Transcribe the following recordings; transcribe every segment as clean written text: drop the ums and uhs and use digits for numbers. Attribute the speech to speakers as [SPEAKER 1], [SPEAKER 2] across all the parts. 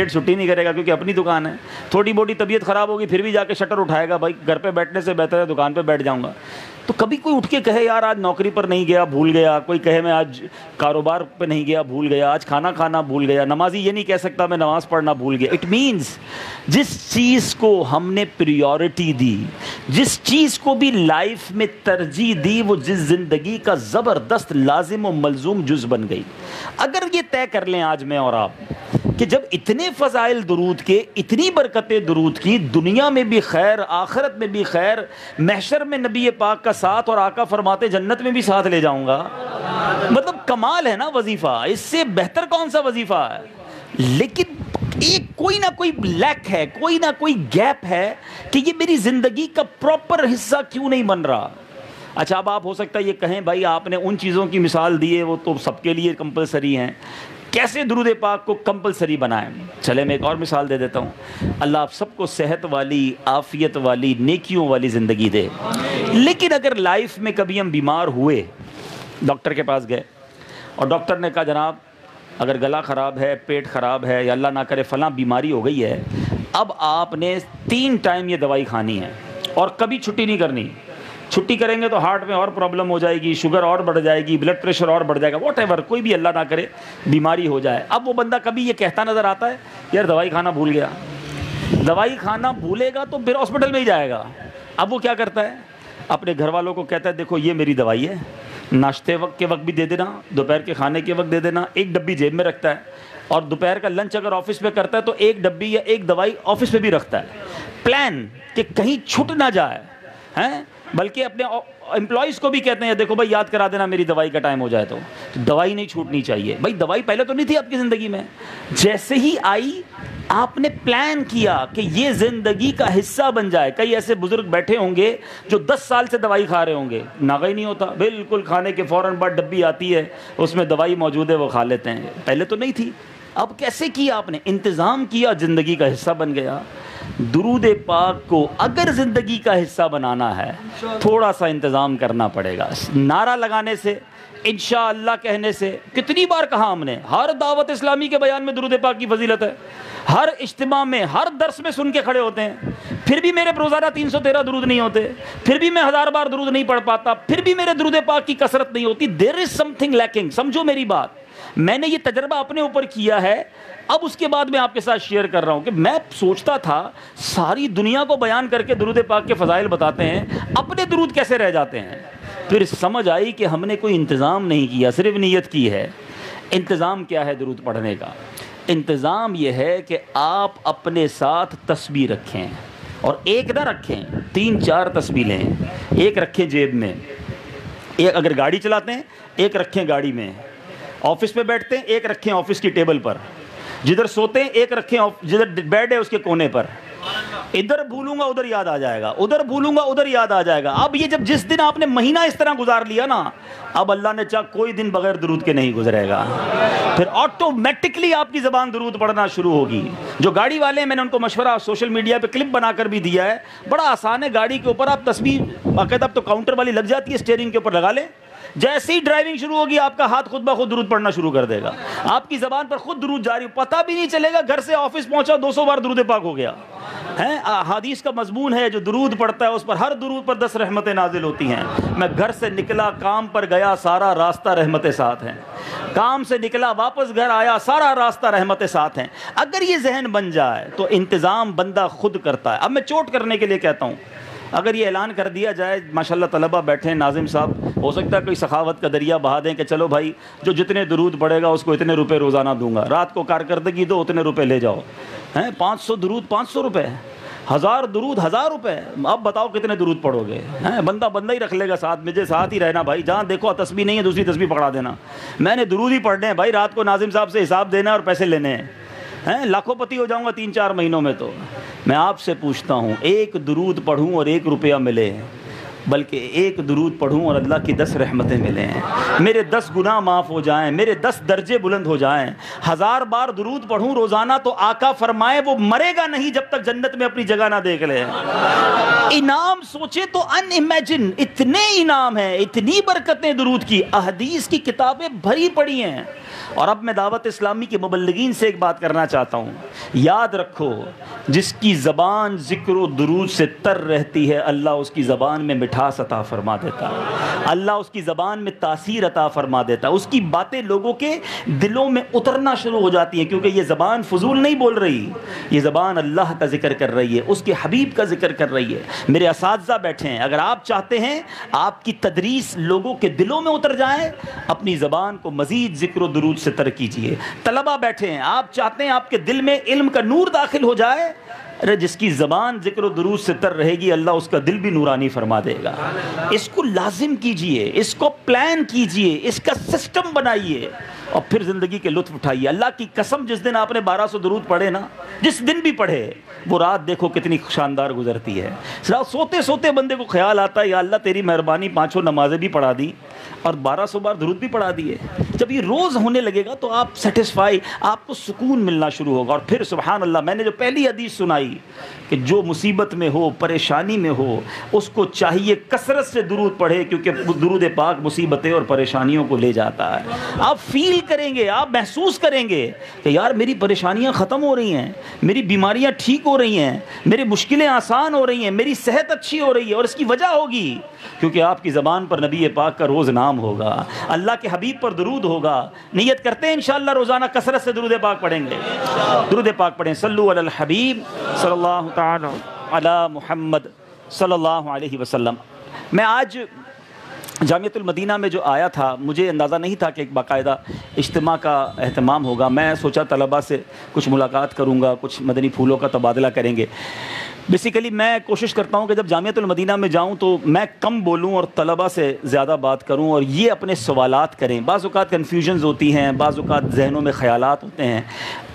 [SPEAKER 1] چھٹی نہیں کرے گا کیونکہ اپنی دکان ہے. تھوڑی موٹی طبیعت خراب ہوگی پھر بھی جا کے شٹر اٹھائے گا, بھائی گھر پہ بیٹھنے سے بہتر ہے دکان پہ بیٹھ جاؤں گا. تو کبھی کوئی اٹھ کے کہے یار آج نوکری پر نہیں گیا بھول گیا, کوئی کہے میں آج کاروبار پہ نہیں گیا بھول گیا, آج کھانا کھانا بھول گیا. نمازی یہ نہیں کہہ سکتا میں نماز پڑھنا بھول گیا. اٹ مینس جس چیز کو ہم نے پریورٹی دی, جس چیز کو بھی لائف میں ترجیح دی, وہ جس زندگی کا زبردست لازم و ملزوم جز بن گئی. اگر یہ طے کر لیں آج میں اور آپ کہ جب اتنے فضائل درود کے, اتنی برکتیں درود کی, دنیا میں بھی خیر آخرت میں بھی خیر, محشر میں نبی پاک کا ساتھ اور آقا فرماتے جنت میں بھی ساتھ لے جاؤں گا, مطلب کمال ہے نا وظیفہ, اس سے بہتر کون سا وظیفہ ہے. لیکن ایک کوئی نہ کوئی لیک ہے, کوئی نہ کوئی گیپ ہے کہ یہ میری زندگی کا پراپر حصہ کیوں نہیں بن رہا. اچھا اب آپ ہو سکتا ہے یہ کہیں بھائی آپ نے ان چیزوں کی مثال دی ہے وہ تو سب کے لیے کمپلسری ہیں, کیسے درود پاک کو کمپلسری بنائیں. چلے میں ایک اور مثال دے دیتا ہوں. اللہ آپ سب کو صحت والی, عافیت والی, نیکیوں والی زندگی دے. لیکن اگر لائف میں کبھی ہم بیمار ہوئے, ڈاکٹر کے پاس گئے اور ڈاکٹر نے کہا جناب اگر گلا خراب ہے, پیٹ خراب ہے, یا اللہ نہ کرے فلاں بیماری ہو گئی ہے, اب آپ نے 3 ٹائم یہ دوائی کھانی ہے اور کبھی چھٹی نہیں کرنی. چھٹی کریں گے تو ہارٹ میں اور پرابلم ہو جائے گی, شوگر اور بڑھ جائے گی, بلڈ پریشر اور بڑھ جائے گا, واٹ ایور کوئی بھی اللہ نہ کرے بیماری ہو جائے. اب وہ بندہ کبھی یہ کہتا نظر آتا ہے یار دوائی کھانا بھول گیا. دوائی کھانا بھولے گا تو پھر ہاسپٹل میں ہی جائے گا. اب وہ کیا کرتا ہے, اپنے گھر والوں کو کہتا ہے دیکھو یہ میری دوائی ہے, ناشتے وقت کے وقت بھی دے دینا, دوپہر کے کھانے کے وقت دے دینا. ایک ڈبی جیب میں رکھتا ہے اور دوپہر کا لنچ اگر آفس میں کرتا ہے تو ایک ڈبی یا ایک دوائی آفس میں بھی رکھتا ہے. پلان کہ کہیں چھٹ نہ جائے ہیں, بلکہ اپنے امپلائیز کو بھی کہتے ہیں دیکھو بھائی یاد کرا دینا میری دوائی کا ٹائم ہو جائے. تو دوائی نہیں چھوٹنی چاہیے. بھائی دوائی پہلے تو نہیں تھی آپ کی زندگی میں, جیسے ہی آئی آپ نے پلان کیا کہ یہ زندگی کا حصہ بن جائے. کئی ایسے بزرگ بیٹھے ہوں گے جو 10 سال سے دوائی کھا رہے ہوں گے, ناغہ ہی نہیں ہوتا, بالکل کھانے کے فوراً بعد ڈبی آتی ہے اس میں دوائی موجود ہے وہ کھا لیتے ہیں. پہلے تو نہیں تھی. اب کیسے کیا آپ نے, انتظام کیا, زندگی کا حصہ بن گیا. درود پاک کو اگر زندگی کا حصہ بنانا ہے تھوڑا سا انتظام کرنا پڑے گا. نعرہ لگانے سے, انشاءاللہ کہنے سے, کتنی بار کہا ہم نے, ہر دعوت اسلامی کے بیان میں درود پاک کی فضیلت ہے, ہر اجتماع میں, ہر درس میں سن کے کھڑے ہوتے ہیں. پھر بھی میرے روزانہ 313 درود نہیں ہوتے, پھر بھی میں 1000 بار درود نہیں پڑھ پاتا, پھر بھی میرے درود پاک کی کثرت نہیں ہوتی. دیر از سم تھنگ لیکنگ. سمجھو میری بات, میں نے یہ تجربہ اپنے اوپر کیا ہے. اب اس کے بعد میں آپ کے ساتھ شیئر کر رہا ہوں کہ میں سوچتا تھا ساری دنیا کو بیان کر کے درود پاک کے فضائل بتاتے ہیں, اپنے درود کیسے رہ جاتے ہیں. پھر سمجھ آئی کہ ہم نے کوئی انتظام نہیں کیا, صرف نیت کی ہے. انتظام کیا ہے درود پڑھنے کا؟ انتظام یہ ہے کہ آپ اپنے ساتھ تسبیح رکھیں, اور ایک نہ رکھیں, 3-4 تسبیح لیں. ایک رکھیں جیب میں, ایک اگر گاڑی چلاتے ہیں ایک رکھیں گاڑی میں, آفس میں بیٹھتے ہیں ایک رکھیں آفس کی ٹیبل پر, جدھر سوتے ہیں ایک رکھیں جدھر بیڈ ہے اس کے کونے پر. ادھر بھولوں گا ادھر یاد آ جائے گا, ادھر بھولوں گا ادھر یاد آ جائے گا. اب یہ جب جس دن آپ نے مہینہ اس طرح گزار لیا نا, اب اللہ نے چاہ کوئی دن بغیر درود کے نہیں گزرے گا. پھر آٹومیٹکلی آپ کی زبان درود پڑھنا شروع ہوگی. جو گاڑی والے ہیں میں نے ان کو مشورہ سوشل میڈیا پہ کلپ بنا کر بھی دیا ہے, بڑا آسان ہے. گاڑی کے اوپر آپ تسبیح باقاعدہ, اب تو کاؤنٹر والی لگ جاتی ہے, اسٹیئرنگ کے اوپر لگا لیں, جیسے ہی ڈرائیونگ شروع ہوگی آپ کا ہاتھ خود بخود درود پڑھنا شروع کر دے گا. آپ کی زبان پر خود درود جاری, پتہ بھی نہیں چلے گا. گھر سے آفس پہنچا 200 بار درود پاک ہو گیا ہے. حدیث کا مضمون ہے جو درود پڑھتا ہے اس پر ہر درود پر 10 رحمتیں نازل ہوتی ہیں. میں گھر سے نکلا کام پر گیا سارا راستہ رحمتیں ساتھ ہیں, کام سے نکلا واپس گھر آیا سارا راستہ رحمتیں ساتھ ہیں. اگر یہ ذہن بن جائے تو انتظام بندہ خود کرتا ہے. اب میں چوٹ کرنے کے لیے کہتا ہوں, اگر یہ اعلان کر دیا جائے, ماشاءاللہ طلبہ بیٹھے ہیں, ناظم صاحب ہو سکتا ہے کوئی سخاوت کا دریا بہا دیں کہ چلو بھائی جو جتنے درود پڑے گا اس کو اتنے روپے روزانہ دوں گا, رات کو کارکردگی دو اتنے روپے لے جاؤ. 500 درود 500 روپے, 1000 درود 1000 روپے. اب بتاؤ کتنے درود پڑھو گے. بندہ ہی رکھ لے گا ساتھ, مجھے ساتھ ہی رہنا بھائی, جہاں دیکھو تسبیح نہیں ہے دوسری تسبیح پکڑا دینا. میں نے درود ہی پڑھنے ہیں بھائی, رات کو ناظم صاحب سے حساب دینا اور پیسے لینے ہیں. لاکھوں پتی ہو جاؤں گا 3-4 مہینوں میں. تو میں آپ سے پوچھتا ہوں, ایک درود پڑھوں اور 1 روپیہ ملے, بلکہ ایک درود پڑھوں اور اللہ کی 10 رحمتیں ملیں, میرے 10 گناہ معاف ہو جائیں, میرے 10 درجے بلند ہو جائیں. 1000 بار درود پڑھوں روزانہ تو آقا فرمائے وہ مرے گا نہیں جب تک جنت میں اپنی جگہ نہ دیکھ لے. انعام سوچیں تو ان امیجن اتنے انعام ہیں, اتنی برکتیں درود کی, احادیث کی کتابیں بھری پڑی ہیں. اور اب میں دعوت اسلامی کے مبلغین سے ایک بات کرنا چاہتا ہوں, یاد رکھو جس کی زبان ذکر و درود سے تر رہتی ہے اللہ اس کی زبان میں مٹھاس عطا فرما دیتا ہے, اللہ اس کی زبان میں تاثیر عطا فرما دیتا ہے, اس کی باتیں لوگوں کے دلوں میں اترنا شروع ہو جاتی ہیں, کیونکہ یہ زبان فضول نہیں بول رہی, یہ زبان اللہ کا ذکر کر رہی ہے, اس کے حبیب کا ذکر کر رہی ہے. میرے اساتذہ بیٹھے ہیں, اگر آپ چاہتے ہیں آپ کی تدریس لوگوں کے دلوں میں اتر جائے, اپنی زبان کو مزید ذکر و درود سے تر کیجیے. طلبہ بیٹھے ہیں, آپ چاہتے ہیں آپ کے دل میں علم کا نور داخل ہو جائے, ارے جس کی زبان ذکر و درود سے تر رہے گی اللہ اس کا دل بھی نورانی فرما دے گا. اس کو لازم کیجئے, اس کو پلان کیجئے, اس کا سسٹم بنائیے اور پھر زندگی کے لطف اٹھائیے. اللہ کی قسم جس دن آپ نے 1200 درود پڑھے نا, جس دن بھی پڑھے, وہ رات دیکھو کتنی شاندار گزرتی ہے. سوتے سوتے بندے کو خیال آتا ہے یا اللہ تیری مہربانی 5 نمازیں بھی پڑھا دی اور 1200 بار درود بھی پڑھا دیے. جب یہ روز ہونے لگے گا تو آپ سیٹسفائی, آپ کو سکون ملنا شروع ہوگا. اور پھر سبحان اللہ, میں نے جو پہلی حدیث سنائی کہ جو مصیبت میں ہو, پریشانی میں ہو, اس کو چاہیے کثرت سے درود پڑھے, کیونکہ درود پاک مصیبتیں اور پریشانیوں کو لے جاتا ہے. آپ فیل کریں گے, آپ محسوس کریں گے کہ یار میری پریشانیاں ختم ہو رہی ہیں, میری بیماریاں ٹھیک ہو رہی ہیں, میری مشکلیں آسان ہو رہی ہیں, میری صحت اچھی ہو رہی ہے. اور اس کی وجہ ہوگی کیونکہ آپ کی زبان پر نبی پاک کا روز نام ہوگا, اللہ کے حبیب پر درود ہوگا. نیت کرتے ہیں انشاءاللہ روزانہ کثرت سے درود پاک پڑھیں گے. درود پاک پڑھیں, صلو علی الحبیب صلی اللہ تعالی علی محمد صلی اللہ علیہ وسلم. میں آج جامعۃ المدینہ میں جو آیا تھا, مجھے اندازہ نہیں تھا کہ ایک باقاعدہ اجتماع کا اہتمام ہوگا. میں سوچا طلباء سے کچھ ملاقات کروں گا, کچھ مدنی پھولوں کا تبادلہ کریں گے. بیسیکلی میں کوشش کرتا ہوں کہ جب جامعۃ المدینہ میں جاؤں تو میں کم بولوں اور طلباء سے زیادہ بات کروں, اور یہ اپنے سوالات کریں. بعض اوقات کنفیوژنز ہوتی ہیں, بعض اوقات ذہنوں میں خیالات ہوتے ہیں.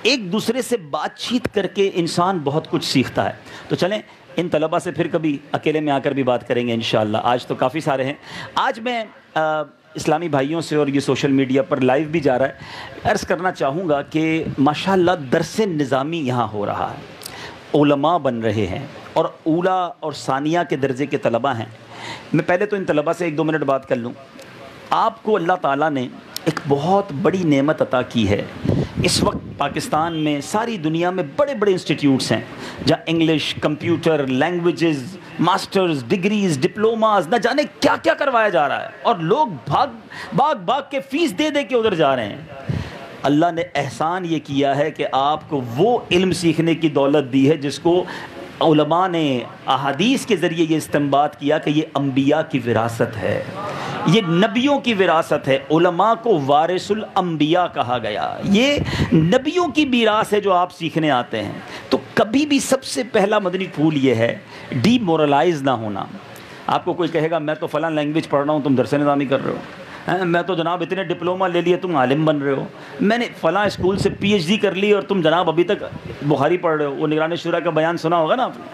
[SPEAKER 1] ایک دوسرے سے بات چیت کر کے انسان بہت کچھ سیکھتا ہے. تو چلیں ان طلباء سے پھر کبھی اکیلے میں آ کر بھی بات کریں گے انشاءاللہ. آج تو کافی سارے ہیں. آج میں اسلامی بھائیوں سے, اور یہ سوشل میڈیا پر لائیو بھی جا رہا ہے, عرض کرنا چاہوں گا کہ ماشاءاللہ درس نظامی یہاں ہو رہا ہے, علماء بن رہے ہیں, اور اولا اور ثانیہ کے درجے کے طلباء ہیں. میں پہلے تو ان طلباء سے 1-2 منٹ بات کر لوں. آپ کو اللہ تعالیٰ نے ایک بہت بڑی نعمت عطا کی ہے. اس وقت پاکستان میں, ساری دنیا میں بڑے بڑے انسٹیٹیوٹس ہیں جہاں English, computer, languages, masters, degrees, diplomas, نہ جانے کیا کیا کروایا جا رہا ہے, اور لوگ بھاگ کے فیس دے کے ادھر جا رہے ہیں. اللہ نے احسان یہ کیا ہے کہ آپ کو وہ علم سیکھنے کی دولت دی ہے جس کو علماء نے احادیث کے ذریعے یہ استنباط کیا کہ یہ انبیاء کی وراثت ہے, یہ نبیوں کی وراثت ہے. علماء کو وارث الانبیاء کہا گیا. یہ نبیوں کی میراث ہے جو آپ سیکھنے آتے ہیں. تو کبھی بھی سب سے پہلا مدنی پھول یہ ہے ڈی مورلائز نہ ہونا. آپ کو کوئی کہے گا میں تو فلاں لینگویج پڑھ رہا ہوں, تم درس نظامی کر رہے ہو, میں تو جناب اتنے ڈپلومہ لے لیے تم عالم بن رہے ہو, میں نے فلاں اسکول سے PhD کر لی اور تم جناب ابھی تک بخاری پڑھ رہے ہو. وہ نگران شورا کا بیان سنا ہوگا نا آپ نے,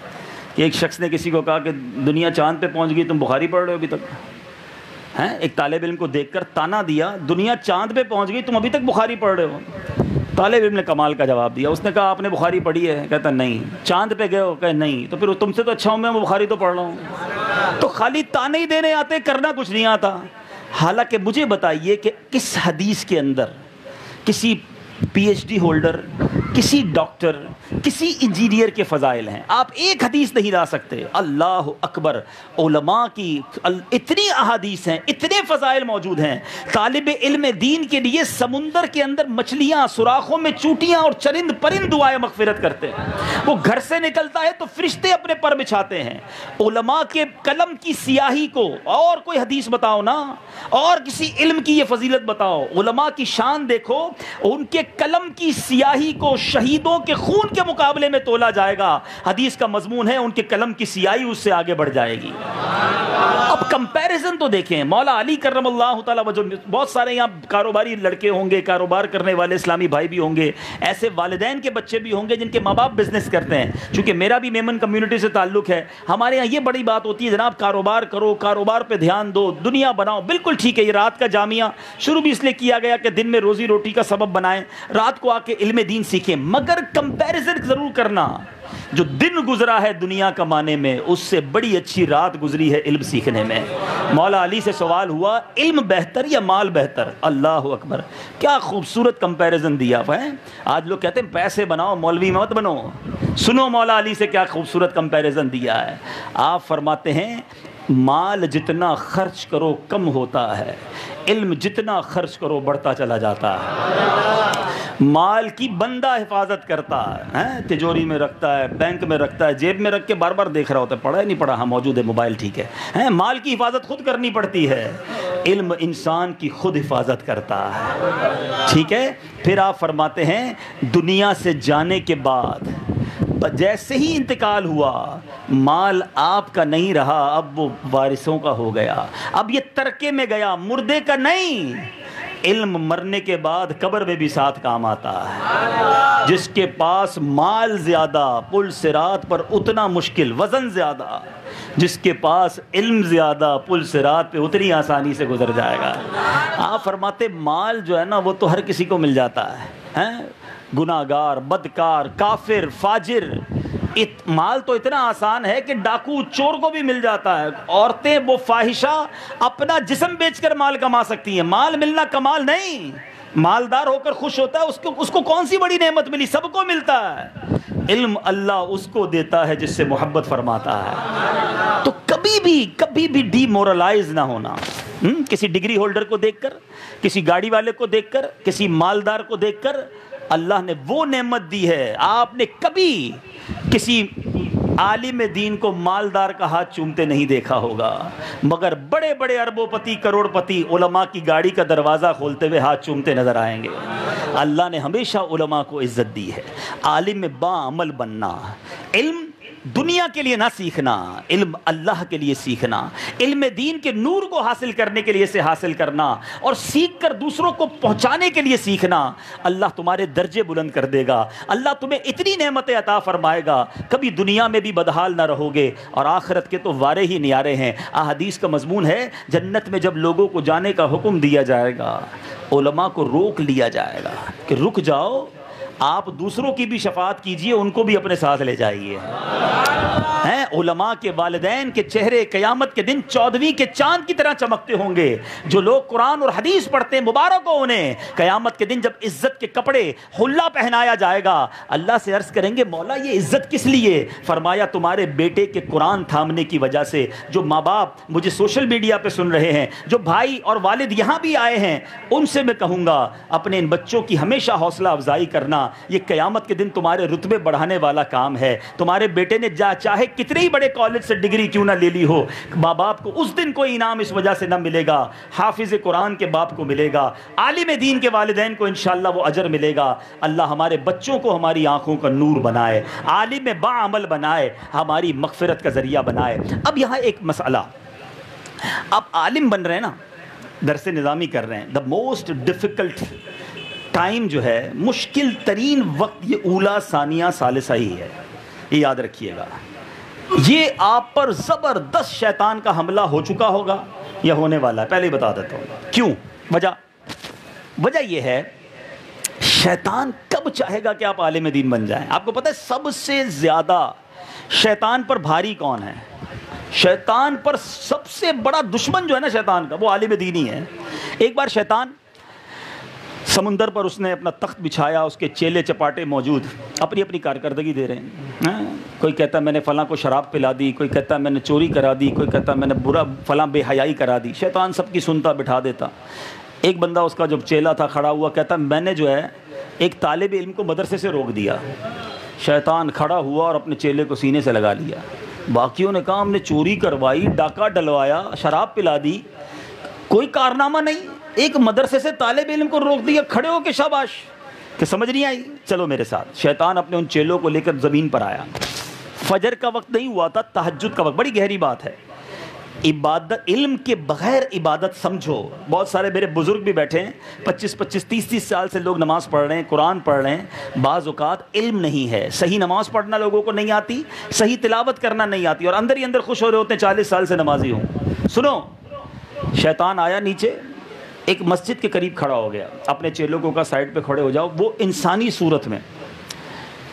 [SPEAKER 1] کہ ایک شخص نے کسی کو کہا کہ دنیا چاند پہ پہنچ گئی, تم بخاری پڑھ رہے ہو ابھی تک. ایک طالب علم کو دیکھ کر تانا دیا, دنیا چاند پہ پہنچ گئی, تم ابھی تک بخاری پڑھ رہے ہو. طالب علم نے کمال کا جواب دیا. اس نے کہا آپ نے بخاری پڑھی ہے؟ کہتا نہیں. چاند پہ گئے ہو؟ کہ نہیں. تو پھر تم سے تو اچھا ہوں میں بخاری تو پڑھ رہا ہوں. تو خالی تانے ہی دینے آتے, کرنا کچھ نہیں آتا. حالانکہ مجھے بتائیے کہ کس حدیث کے اندر کسی PhD ہولڈر, کسی ڈاکٹر, کسی انجینئر کے فضائل ہیں؟ آپ ایک حدیث نہیں لا سکتے. اللہ اکبر, علماء کی اتنی احادیث ہیں, اتنے فضائل موجود ہیں. طالب علم دین کے لیے سمندر کے اندر مچھلیاں, سوراخوں میں چوٹیاں اور چرند پرند دعائیں مغفرت کرتے ہیں. وہ گھر سے نکلتا ہے تو فرشتے اپنے پر بچھاتے ہیں. علماء کے قلم کی سیاہی کو, اور کوئی حدیث بتاؤ نا, اور کسی علم کی یہ فضیلت بتاؤ. علماء کی شان دیکھو, ان کے قلم کی سیاہی کو شہیدوں کے خون کے مقابلے میں تولا جائے گا. حدیث کا مضمون ہے ان کے قلم کی سیاہی اس سے آگے بڑھ جائے گی. اب کمپیریزن تو دیکھیں, مولا علی کرم اللہ تعالی وجہ, بہت سارے یہاں کاروباری لڑکے ہوں گے, کاروبار کرنے والے اسلامی بھائی بھی ہوں گے, ایسے والدین کے بچے بھی ہوں گے جن کے ماں باپ بزنس کرتے ہیں. چونکہ میرا بھی میمن کمیونٹی سے تعلق ہے, ہمارے یہاں یہ بڑی بات ہوتی ہے جناب کاروبار کرو, کاروبار پہ دھیان دو, دنیا بناؤ. بالکل ٹھیک ہے, یہ رات کا جامعہ شروع بھی اس لیے کیا گیا کہ دن میں روزی روٹی کا سبب بنائیں, رات کو آ کے علم دین سیکھیں, مگر کمپیریزن ضرور کرنا. جو دن گزرا ہے دنیا کمانے میں اس سے بڑی اچھی رات گزری ہے علم سیکھنے میں۔ مولا علی سے سوال ہوا علم بہتر یا مال بہتر؟ اللہ اکبر، کیا خوبصورت کمپیریزن دیا ہے۔ آج لوگ کہتے ہیں پیسے بناؤ مولوی مت بنو، سنو مولا علی سے کیا خوبصورت کمپیریزن دیا ہے۔ آپ فرماتے ہیں مال جتنا خرچ کرو کم ہوتا ہے، علم جتنا خرچ کرو بڑھتا چلا جاتا ہے۔ مال کی بندہ حفاظت کرتا ہے، تجوری میں رکھتا ہے، بینک میں رکھتا ہے، جیب میں رکھ کے بار بار دیکھ رہا ہوتا ہے، پڑھا ہے نہیں پڑھا، ہاں موجود ہے موبائل ٹھیک ہے۔ مال کی حفاظت خود کرنی پڑتی ہے، علم انسان کی خود حفاظت کرتا ہے، ٹھیک ہے۔ پھر آپ فرماتے ہیں دنیا سے جانے کے بعد جیسے ہی انتقال ہوا مال آپ کا نہیں رہا، اب وہ وارثوں کا ہو گیا، اب یہ ترکے میں گیا، مردے کا نہیں۔ علم مرنے کے بعد قبر میں بھی ساتھ کام آتا ہے۔ جس کے پاس مال زیادہ پل صراط پر اتنا مشکل، وزن زیادہ، جس کے پاس علم زیادہ پل صراط پہ اتنی آسانی سے گزر جائے گا۔ آپ فرماتے مال جو ہے نا وہ تو ہر کسی کو مل جاتا ہے، گناہگار، بدکار، کافر، فاجر، مال تو اتنا آسان ہے کہ ڈاکو چور کو بھی مل جاتا ہے۔ عورتیں وہ فاحشہ اپنا جسم بیچ کر مال کما سکتی ہیں، مال ملنا کمال نہیں۔ مالدار ہو کر خوش ہوتا ہے، اس کو کون سی بڑی نعمت ملی، سب کو ملتا ہے۔ علم اللہ اس کو دیتا ہے جس سے محبت فرماتا ہے۔ تو کبھی بھی ڈی مورلائز نہ ہونا، کسی ڈگری ہولڈر کو دیکھ کر، کسی گاڑی والے کو دیکھ کر، کسی مالدار کو دیکھ کر اللہ نے وہ نعمت دی ہے۔ آپ نے کبھی کسی عالم دین کو مالدار کا ہاتھ چومتے نہیں دیکھا ہوگا، مگر بڑے بڑے اربوں پتی، کروڑ پتی علماء کی گاڑی کا دروازہ کھولتے ہوئے ہاتھ چومتے نظر آئیں گے۔ اللہ نے ہمیشہ علماء کو عزت دی ہے۔ عالم با عمل بننا، علم دنیا کے لیے نہ سیکھنا، علم اللہ کے لیے سیکھنا، علم دین کے نور کو حاصل کرنے کے لیے سے حاصل کرنا، اور سیکھ کر دوسروں کو پہنچانے کے لیے سیکھنا۔ اللہ تمہارے درجے بلند کر دے گا، اللہ تمہیں اتنی نعمتیں عطا فرمائے گا، کبھی دنیا میں بھی بدحال نہ رہو گے، اور آخرت کے تو وارے ہی نیارے ہیں۔ احادیث کا مضمون ہے جنت میں جب لوگوں کو جانے کا حکم دیا جائے گا، علماء کو روک لیا جائے گا کہ رک جاؤ، آپ دوسروں کی بھی شفاعت کیجئے، ان کو بھی اپنے ساتھ لے جائیے۔ علماء کے والدین کے چہرے قیامت کے دن 14ویں کے چاند کی طرح چمکتے ہوں گے۔ جو لوگ قرآن اور حدیث پڑھتے ہیں مبارک ہو انہیں، قیامت کے دن جب عزت کے کپڑے حلہ پہنایا جائے گا، اللہ سے عرض کریں گے مولا یہ عزت کس لیے؟ فرمایا تمہارے بیٹے کے قرآن تھامنے کی وجہ سے۔ جو ماں باپ مجھے سوشل میڈیا پہ سن رہے ہیں، جو بھائی اور والد یہاں بھی آئے ہیں، ان سے میں کہوں گا اپنے ان بچوں کی ہمیشہ حوصلہ افزائی کرنا، یہ قیامت کے دن تمہارے رتبے بڑھانے والا کام ہے۔ تمہارے بیٹے نے چاہے کتنے ہی بڑے کالج سے ڈگری کیوں نہ لے لی ہو، ماں باپ کو اس دن کوئی انعام اس وجہ سے نہ ملے گا، حافظ قرآن کے باپ کو ملے گا، عالم دین کے والدین کو انشاءاللہ وہ اجر ملے گا۔ اللہ ہمارے بچوں کو ہماری آنکھوں کا نور بنائے، عالم با عمل بنائے، ہماری مغفرت کا ذریعہ بنائے۔ اب یہاں ایک مسئلہ، آپ عالم بن رہے ہیں نا، درس نظامی کر رہے ہیں، دا موسٹ ڈیفیکلٹ ٹائم جو ہے، مشکل ترین وقت یہ اولا ثانیہ ثالثہ ہی ہے، یہ یاد رکھیے گا۔ یہ آپ پر زبردست شیطان کا حملہ ہو چکا ہوگا یا ہونے والا ہے، پہلے ہی بتا دیتا ہوں کیوں۔ وجہ یہ ہے شیطان کب چاہے گا کہ آپ عالم دین بن جائیں؟ آپ کو پتہ ہے سب سے زیادہ شیطان پر بھاری کون ہے؟ شیطان پر سب سے بڑا دشمن جو ہے نا شیطان کا، وہ عالم دین ہی ہے۔ ایک بار شیطان سمندر پر اس نے اپنا تخت بچھایا، اس کے چیلے چپاٹے موجود اپنی اپنی کارکردگی دے رہے ہیں۔ کوئی کہتا ہے میں نے فلاں کو شراب پلا دی، کوئی کہتا ہے میں نے چوری کرا دی، کوئی کہتا ہے میں نے فلاں بے حیائی کرا دی۔ شیطان سب کی سنتا بٹھا دیتا۔ ایک بندہ اس کا جب چیلا تھا کھڑا ہوا، کہتا میں نے جو ہے ایک طالب علم کو مدرسے سے روک دیا۔ شیطان کھڑا ہوا اور اپنے چیلے کو سینے سے لگا لیا۔ باقیوں نے کہا ہم نے چوری کروائی، ڈاکہ ڈلوایا، شراب پلا دی، کوئی کارنامہ نہیں، ایک مدرسے سے طالب علم کو روک دیا، کھڑے ہو کے شاباش، کہ سمجھ نہیں آئی، چلو میرے ساتھ۔ شیطان اپنے ان چیلوں کو لے کر زمین پر آیا۔ فجر کا وقت نہیں ہوا تھا، تہجد کا وقت، بڑی گہری بات ہے۔ عبادت، علم کے بغیر عبادت سمجھو۔ بہت سارے میرے بزرگ بھی بیٹھے ہیں، 25 30 سال سے لوگ نماز پڑھ رہے ہیں، قرآن پڑھ رہے ہیں، بعض اوقات علم نہیں ہے، صحیح نماز پڑھنا لوگوں کو نہیں آتی، صحیح تلاوت کرنا نہیں آتی، اور اندر ہی اندر خوش ہو رہے ہوتے ہیں 40 سال سے نمازی ہوں۔ سنو، شیطان آیا نیچے، ایک مسجد کے قریب کھڑا ہو گیا، اپنے چیلوں کو کہا سائڈ پہ کھڑے ہو جاؤ۔ وہ انسانی صورت میں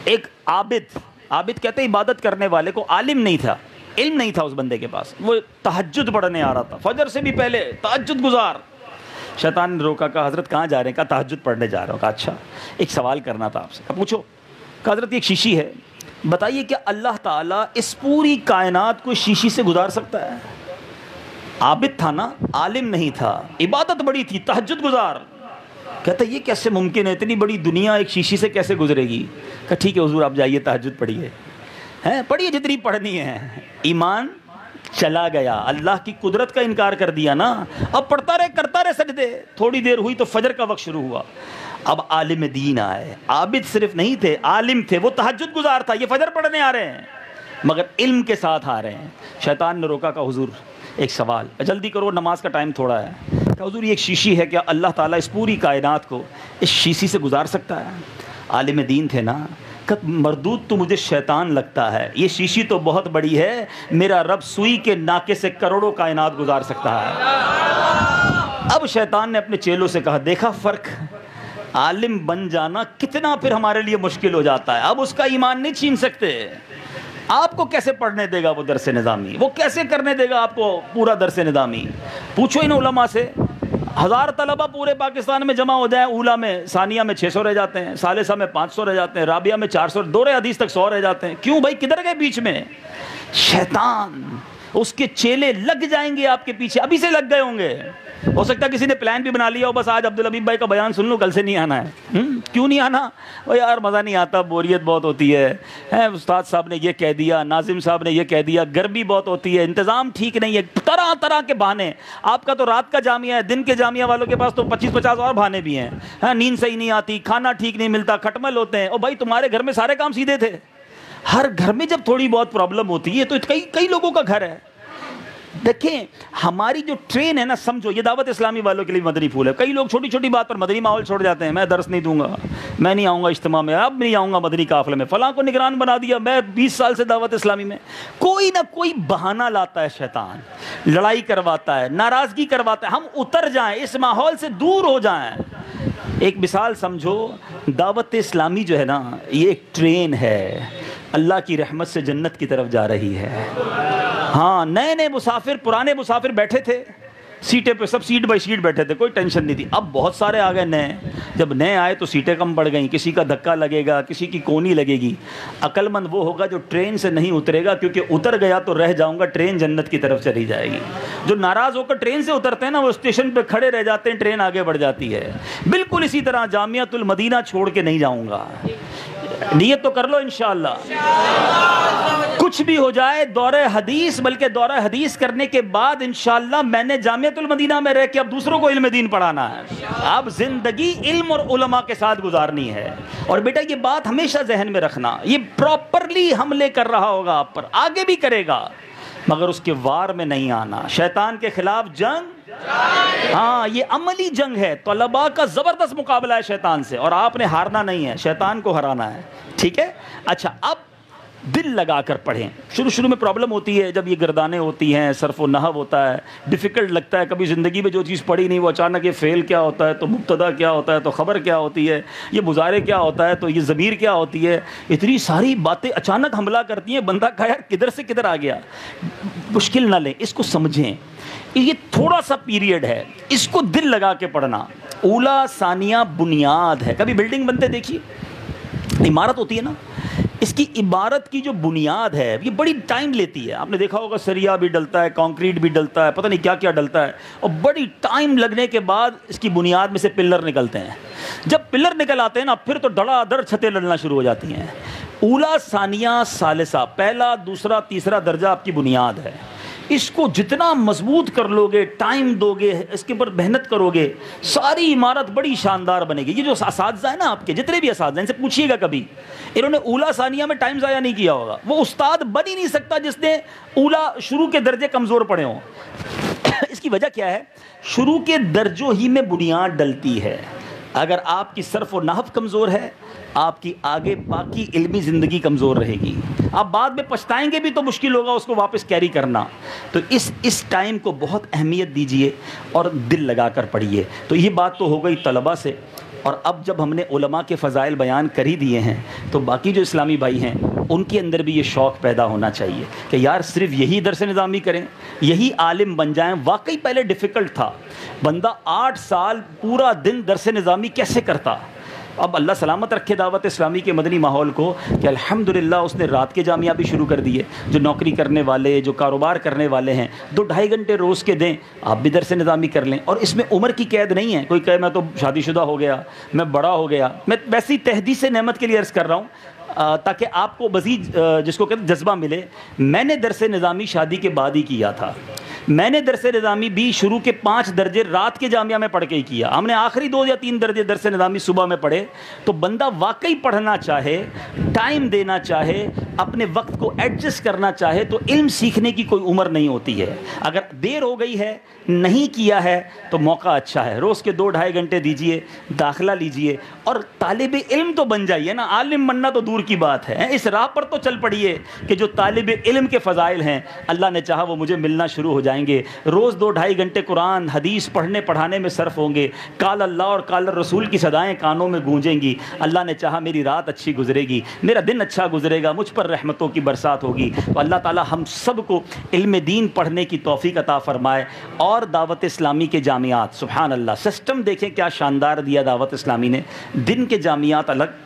[SPEAKER 1] ایک عابد عابد کہتے ہیں عبادت کرنے والے کو عالم نہیں تھا، علم نہیں تھا اس بندے کے پاس، وہ تہجد پڑھنے آ رہا تھا، فجر سے بھی پہلے تہجد گزار. شیطان نے روکا، کہا حضرت کہاں جا رہے ہیں؟ کہا تہجد پڑھنے جا رہا ہوں. کہا اچھا ایک سوال کرنا تھا آپ سے. کہا پوچھو. کہا حضرت ایک شیشی ہے، بتائیے کیا اللہ تعالیٰ اس پوری کائنات کو شیشی سے گزار سکتا ہے؟ عابد تھا نا، عالم نہیں تھا، عبادت بڑی تھی، تہجد گزار. کہتا یہ کیسے ممکن ہے؟ اتنی بڑی دنیا ایک شیشی سے کیسے گزرے گی؟ کہا ٹھیک ہے حضور آپ جائیے تہجد پڑھیے، پڑھیے جتنی پڑھنی ہے. ایمان چلا گیا، اللہ کی قدرت کا انکار کر دیا نا. اب پڑھتا رہے، کرتا رہے سجدے. تھوڑی دیر ہوئی تو فجر کا وقت شروع ہوا. اب عالم دین آئے، عابد صرف نہیں تھے، عالم تھے. وہ تہجد گزار تھا، یہ فجر پڑھنے آ رہے ہیں مگر علم کے ساتھ آ رہے ہیں. شیطان نے روکا، کہا حضور ایک سوال، جلدی کرو نماز کا ٹائم تھوڑا ہے. کہا حضور یہ ایک شیشی ہے، کیا اللہ تعالیٰ اس پوری کائنات کو اس شیشی سے گزار سکتا ہے؟ عالم دین تھے نا. مردود تو مجھے شیطان لگتا ہے، یہ شیشی تو بہت بڑی ہے، میرا رب سوئی کے ناکے سے کروڑوں کائنات گزار سکتا ہے. اب شیطان نے اپنے چیلوں سے کہا دیکھا فرق، عالم بن جانا کتنا پھر ہمارے لیے مشکل ہو جاتا ہے. اب اس کا ایمان نہیں چھین سکتے. آپ کو کیسے پڑھنے دے گا وہ درس نظامی؟ وہ کیسے کرنے دے گا آپ کو پورا درس نظامی؟ پوچھو ان علماء سے. 1000 طلبہ پورے پاکستان میں جمع ہو جائیں، اولا میں ثانیہ میں 600 رہ جاتے ہیں، ثالثہ میں 500 رہ جاتے ہیں، رابعہ میں 400، دورے حدیث تک 100 رہ جاتے ہیں. کیوں بھائی؟ کدھر گئے بیچ میں؟ شیطان، اس کے چیلے لگ جائیں گے آپ کے پیچھے، ابھی سے لگ گئے ہوں گے. ہو سکتا ہے کسی نے پلان بھی بنا لیا ہو، بس آج عبدالحبیب بھائی کا بیان سن لوں، کل سے نہیں آنا ہے. کیوں نہیں آنا؟ وہ یار مزہ نہیں آتا، بوریت بہت ہوتی ہے، استاد صاحب نے یہ کہہ دیا، ناظم صاحب نے یہ کہہ دیا، گرمی بہت ہوتی ہے، انتظام ٹھیک نہیں ہے، طرح طرح کے بہانے. آپ کا تو رات کا جامعہ ہے، دن کے جامعہ والوں کے پاس تو 25-50 اور بہانے بھی ہیں. نیند صحیح نہیں آتی، کھانا ٹھیک نہیں ملتا، کھٹمل ہوتے ہیں. اور بھائی تمہارے گھر میں سارے کام سیدھے تھے. ہر گھر میں جب تھوڑی بہت پرابلم ہوتی ہے تو کئی لوگوں کا گھر ہے. دیکھیں ہماری جو ٹرین ہے نا، سمجھو یہ دعوت اسلامی والوں کے لیے مدنی پھول ہے. کئی لوگ چھوٹی چھوٹی بات پر مدنی ماحول چھوڑ جاتے ہیں. میں درس نہیں دوں گا، میں نہیں آؤں گا اجتماع میں، اب نہیں آؤں گا مدنی قافلے میں، فلاں کو نگران بنا دیا. میں 20 سال سے دعوت اسلامی میں. کوئی نہ کوئی بہانہ لاتا ہے شیطان، لڑائی کرواتا ہے، ناراضگی کرواتا ہے. ہم اتر جائیں، اس ماحول سے دور ہو جائیں. ایک مثال سمجھو، دعوت اسلامی جو ہے نا یہ ایک ٹرین ہے، اللہ کی رحمت سے جنت کی طرف جا رہی ہے. ہاں نئے مسافر، پرانے مسافر بیٹھے تھے سیٹیں پہ، سب سیٹ بائی سیٹ بیٹھے تھے، کوئی ٹینشن نہیں تھی. اب بہت سارے آ گئے نئے. جب نئے آئے تو سیٹیں کم پڑ گئیں، کسی کا دھکا لگے گا، کسی کی کونی لگے گی. عقل مند وہ ہوگا جو ٹرین سے نہیں اترے گا، کیونکہ اتر گیا تو رہ جاؤں گا، ٹرین جنت کی طرف چلی جائے گی. جو ناراض ہو کر ٹرین سے اترتے ہیں نا، وہ اسٹیشن پہ کھڑے رہ جاتے ہیں، ٹرین آگے بڑھ جاتی ہے. بالکل اسی طرح جامعۃ المدینہ چھوڑ کے نہیں جاؤں گا. نیت تو کر لو انشاءاللہ. کچھ بھی ہو جائے دورہ حدیث، بلکہ دورہ حدیث کرنے کے بعد انشاءاللہ میں نے جامعۃ المدینہ میں رہ کے اب دوسروں کو علم دین پڑھانا ہے. اب زندگی علم اور علماء کے ساتھ گزارنی ہے. اور بیٹا یہ بات ہمیشہ ذہن میں رکھنا، یہ پراپرلی حملے کر رہا ہوگا آپ پر، آگے بھی کرے گا، مگر اس کے وار میں نہیں آنا. شیطان کے خلاف جنگ، ہاں یہ عملی جنگ ہے. طلباء کا زبردست مقابلہ ہے شیطان سے، اور آپ نے ہارنا نہیں ہے، شیطان کو ہرانا ہے. ٹھیک ہے؟ اچھا اب دل لگا کر پڑھیں. شروع میں پرابلم ہوتی ہے جب یہ گردانیں ہوتی ہیں، صرف و نحو ہوتا ہے، ڈیفیکلٹ لگتا ہے. کبھی زندگی میں جو چیز پڑھی نہیں وہ اچانک یہ فعل کیا ہوتا ہے، تو مبتدا کیا ہوتا ہے، تو خبر کیا ہوتی ہے، یہ مضارع کیا ہوتا ہے، تو یہ ضمیر کیا ہوتی ہے. اتنی ساری باتیں اچانک حملہ کرتی ہیں، بندہ کہا یار کدھر سے کدھر آ گیا. مشکل نہ لیں، اس کو سمجھیں. یہ تھوڑا سا پیریڈ ہے، اس کو دل لگا کے پڑھنا. اولا ثانیہ بنیاد ہے. کبھی بلڈنگ بنتے دیکھیے، عمارت ہوتی ہے نا، اس کی عبارت کی جو بنیاد ہے یہ بڑی ٹائم لیتی ہے. آپ نے دیکھا ہوگا سریا بھی ڈلتا ہے، کانکریٹ بھی ڈلتا ہے، پتہ نہیں کیا کیا ڈلتا ہے، اور بڑی ٹائم لگنے کے بعد اس کی بنیاد میں سے پلر نکلتے ہیں. جب پلر نکل آتے ہیں نا، پھر تو دھڑا دھڑ چھتیں لڑنا شروع ہو جاتی ہیں. اولا ثانیہ ثالثہ، پہلا دوسرا تیسرا درجہ آپ کی بنیاد ہے. اس کو جتنا مضبوط کر لو گے، ٹائم دو گے، اس کے اوپر محنت کرو گے، ساری عمارت بڑی شاندار بنے گی. یہ جو اساتذہ ہیں نا آپ کے، جتنے بھی اساتذہ ہیں، ان سے پوچھیے گا کبھی انہوں نے اولا ثانیہ میں ٹائم ضائع نہیں کیا ہوگا. وہ استاد بن ہی نہیں سکتا جس نے اولا شروع کے درجے کمزور پڑے ہوں. اس کی وجہ کیا ہے؟ شروع کے درجوں ہی میں بنیاد ڈلتی ہے. اگر آپ کی صرف و نحو کمزور ہے، آپ کی آگے باقی علمی زندگی کمزور رہے گی. آپ بعد میں پچھتائیں گے بھی تو مشکل ہوگا اس کو واپس کیری کرنا. تو اس ٹائم کو بہت اہمیت دیجئے اور دل لگا کر پڑھیے. تو یہ بات تو ہو گئی طلباء سے. اور اب جب ہم نے علماء کے فضائل بیان کر ہی دیے ہیں، تو باقی جو اسلامی بھائی ہیں ان کے اندر بھی یہ شوق پیدا ہونا چاہیے کہ یار صرف یہی درس نظامی کریں, یہی عالم بن جائیں. واقعی پہلے ڈیفیکلٹ تھا, بندہ 8 سال پورا دن درس نظامی کیسے کرتا. اب اللہ سلامت رکھے دعوت اسلامی کے مدنی ماحول کو کہ الحمدللہ اس نے رات کے جامعہ بھی شروع کر دیے. جو نوکری کرنے والے, جو کاروبار کرنے والے ہیں, 2-2.5 گھنٹے روز کے دیں, آپ بھی درس نظامی کر لیں. اور اس میں عمر کی قید نہیں ہے. کوئی کہے میں تو شادی شدہ ہو گیا, میں بڑا ہو گیا. میں ویسی تحدیث نعمت کے لیے عرض کر رہا ہوں تاکہ آپ کو مزید جس کو کہتے ہیں جذبہ ملے. میں نے درس نظامی شادی کے بعد ہی کیا تھا. میں نے درس نظامی بھی شروع کے 5 درجے رات کے جامعہ میں پڑھ کے ہی کیا. ہم نے آخری 2 یا 3 درجے درس نظامی صبح میں پڑھے. تو بندہ واقعی پڑھنا چاہے, ٹائم دینا چاہے, اپنے وقت کو ایڈجسٹ کرنا چاہے تو علم سیکھنے کی کوئی عمر نہیں ہوتی ہے. اگر دیر ہو گئی ہے, نہیں کیا ہے, تو موقع اچھا ہے. روز کے 2-2.5 گھنٹے دیجئے, داخلہ لیجئے اور طالب علم تو بن جائیے نا. عالم بننا تو دور کی بات ہے. اس راہ پر تو چل پڑیے کہ جو طالب علم کے فضائل ہیں, اللہ نے چاہا وہ مجھے ملنا شروع ہو جائیں گے. روز 2-2.5 گھنٹے قرآن حدیث پڑھنے پڑھانے میں صرف ہوں گے. قال اللہ اور قال الرسول کی صدائیں کانوں میں گونجیں گی. اللہ نے چاہا میری رات اچھی گزرے گی, میرا دن اچھا گزرے گا, مجھ پر رحمتوں کی برسات ہوگی. تو اللہ تعالی ہم سب کو علم دین پڑھنے کی توفیق عطا فرمائے. اور دعوت اسلامی کے جامعات, سبحان اللہ, سسٹم دیکھیں کیا شاندار دیا دعوت اسلامی نے. دن کے جامعات الگ,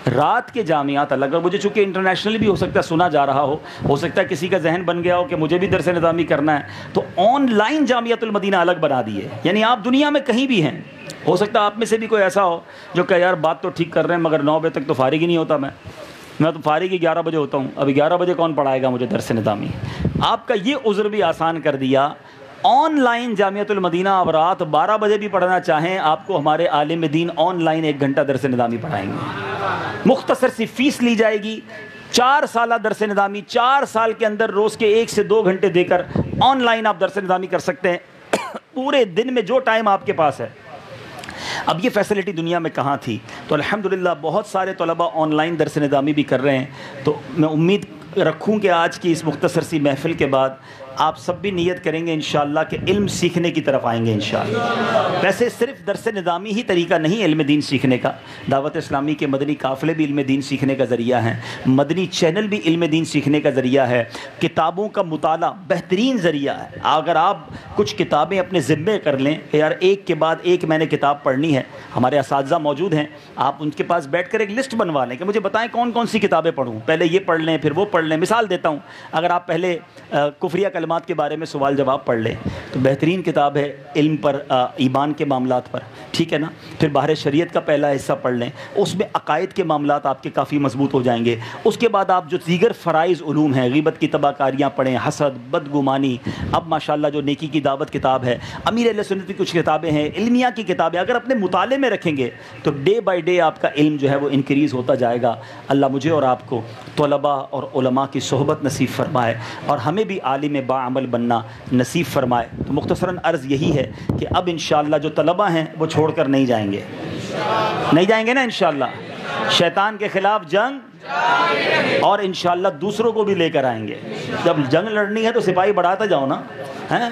[SPEAKER 1] رات کے جامعات الگ. اور مجھے چونکہ انٹرنیشنلی بھی ہو سکتا ہے سنا جا رہا ہو سکتا ہے کسی کا ذہن بن گیا ہو کہ مجھے بھی درس نظامی کرنا ہے, تو آن لائن جامعۃ المدینہ الگ بنا دی ہے. یعنی آپ دنیا میں کہیں بھی ہیں, ہو سکتا ہے آپ میں سے بھی کوئی ایسا ہو جو کہ یار بات تو ٹھیک کر رہے ہیں مگر 9 بجے تک تو فارغ ہی نہیں ہوتا. میں تو فارغ ہی 11 بجے ہوتا ہوں. ابھی 11 بجے کون پڑھائے گا مجھے درس نظامی. آپ کا یہ عذر بھی آسان کر دیا. آن لائن جامعۃ المدینہ آپ رات 12 بجے بھی پڑھنا چاہیں, آپ کو ہمارے عالم دین آن لائن 1 گھنٹہ درس نظامی پڑھائیں گے. مختصر سی فیس لی جائے گی. 4 سالہ درس نظامی, 4 سال کے اندر روز کے 1 سے 2 گھنٹے دے کر آن لائن آپ درس نظامی کر سکتے ہیں پورے دن میں جو ٹائم آپ کے پاس ہے. اب یہ فیسلٹی دنیا میں کہاں تھی؟ تو الحمدللہ بہت سارے طلباء آن لائن درس نظامی بھی کر رہے ہیں. تو میں امید رکھوں کہ آج کی اس مختصر سی محفل کے بعد آپ سب بھی نیت کریں گے انشاءاللہ کہ علم سیکھنے کی طرف آئیں گے انشاءاللہ. ویسے صرف درس نظامی ہی طریقہ نہیں علم دین سیکھنے کا. دعوت اسلامی کے مدنی قافلے بھی علم دین سیکھنے کا ذریعہ ہیں. مدنی چینل بھی علم دین سیکھنے کا ذریعہ ہے. کتابوں کا مطالعہ بہترین ذریعہ ہے. اگر آپ کچھ کتابیں اپنے ذمے کر لیں کہ یار ایک کے بعد ایک میں نے کتاب پڑھنی ہے, ہمارے اساتذہ موجود ہیں, آپ ان کے پاس بیٹھ کر ایک لسٹ بنوا لیں کہ مجھے بتائیں کون کون سی کتابیں پڑھوں, پہلے یہ پڑھ لیں پھر وہ پڑھ لیں. مثال دیتا ہوں, اگر آپ پہلے کفریہ کلمات کے بارے میں سوال جواب پڑھ لیں تو بہترین کتاب ہے علم پر, ایمان کے معاملات پر, ٹھیک ہے نا. پھر باہر شریعت کا پہلا حصہ پڑھ لیں, اس میں عقائد کے معاملات آپ کے کافی مضبوط ہو جائیں گے. اس کے بعد آپ جو دیگر فرائض علوم ہیں, غیبت کی تباہ کاریاں پڑھیں, حسد, بدگمانی. اب ماشاءاللہ جو نیکی کی دعوت کتاب ہے, امیر اہل سنت کی کچھ کتابیں ہیں, علمیہ کی کتابیں اگر اپنے مطالعے میں رکھیں گے تو ڈے بائی ڈے آپ کا علم جو ہے وہ انکریز ہوتا جائے گا. اللہ مجھے اور آپ کو طلباء اور علماء کی صحبت نصیب فرمائے اور ہمیں بھی عالم باعمل بننا نصیب فرمائے. تو مختصراً عرض یہی ہے کہ اب انشاءاللہ جو طلباء ہیں وہ چھوڑ کر نہیں جائیں گے, نہیں جائیں گے نا انشاءاللہ. شیطان کے خلاف جنگ اور انشاءاللہ دوسروں کو بھی لے کر آئیں گے. جب جنگ لڑنی ہے تو سپاہی بڑھاتا جاؤ نا,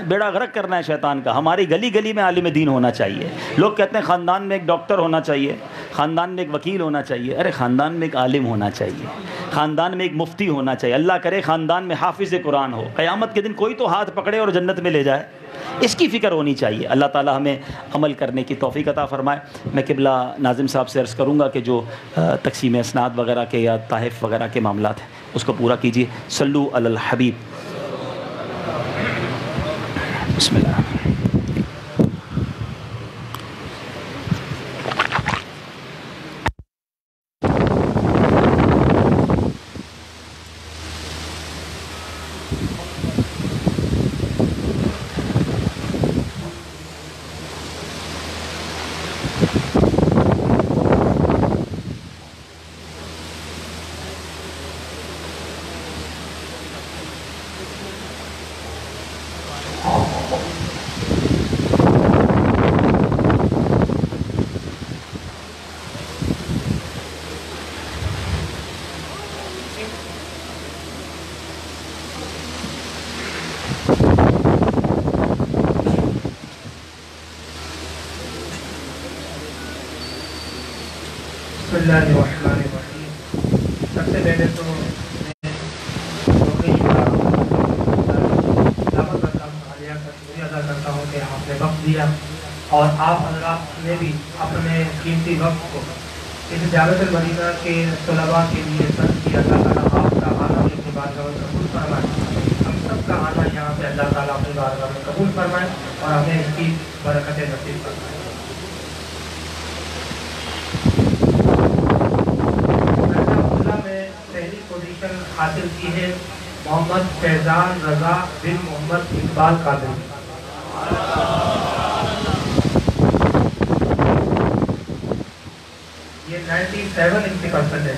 [SPEAKER 1] بیڑا غرق کرنا ہے شیطان کا. ہماری گلی گلی میں عالم دین ہونا چاہیے. لوگ کہتے ہیں خاندان میں ایک ڈاکٹر ہونا چاہیے, خاندان میں ایک وکیل ہونا چاہیے. ارے خاندان میں ایک عالم ہونا چاہیے, خاندان میں ایک مفتی ہونا چاہیے. اللہ کرے خاندان میں حافظ قرآن ہو, قیامت کے دن کوئی تو ہاتھ پکڑے اور جنت میں لے جائے. اس کی فکر ہونی چاہیے. اللہ تعالی ہمیں عمل کرنے کی توفیق عطا فرمائے. میں قبلہ ناظم صاحب سے عرض کروں گا کہ جو تقسیم اسناد وغیرہ کے یا تحائف وغیرہ کے معاملات ہیں اس کو پورا کیجیے. صلو علی الحبیب. بسم اللہ.
[SPEAKER 2] بسم اللہ الرحمن الرحیم. سب سے پہلے تو دیا اور آپ حضرات نے بھی اپنے قیمتی وقت کو اس جامعۃ المدینہ کے طلباء کے لیے صرف کیا۔ اللہ تعالیٰ آپ کا آنا بھی اپنی بارگاہ میں قبول فرمائے، ہم سب کا آنا یہاں پہ اللہ تعالیٰ اپنی بارگاہ میں قبول فرمائے اور ہمیں اس کی برکتیں نصیب فرمائے۔ میں پہلی پوزیشن حاصل کی ہے محمد فیضان رضا بن محمد اقبال قادری۔ یہ 97 ان کی پرسنٹ ہے۔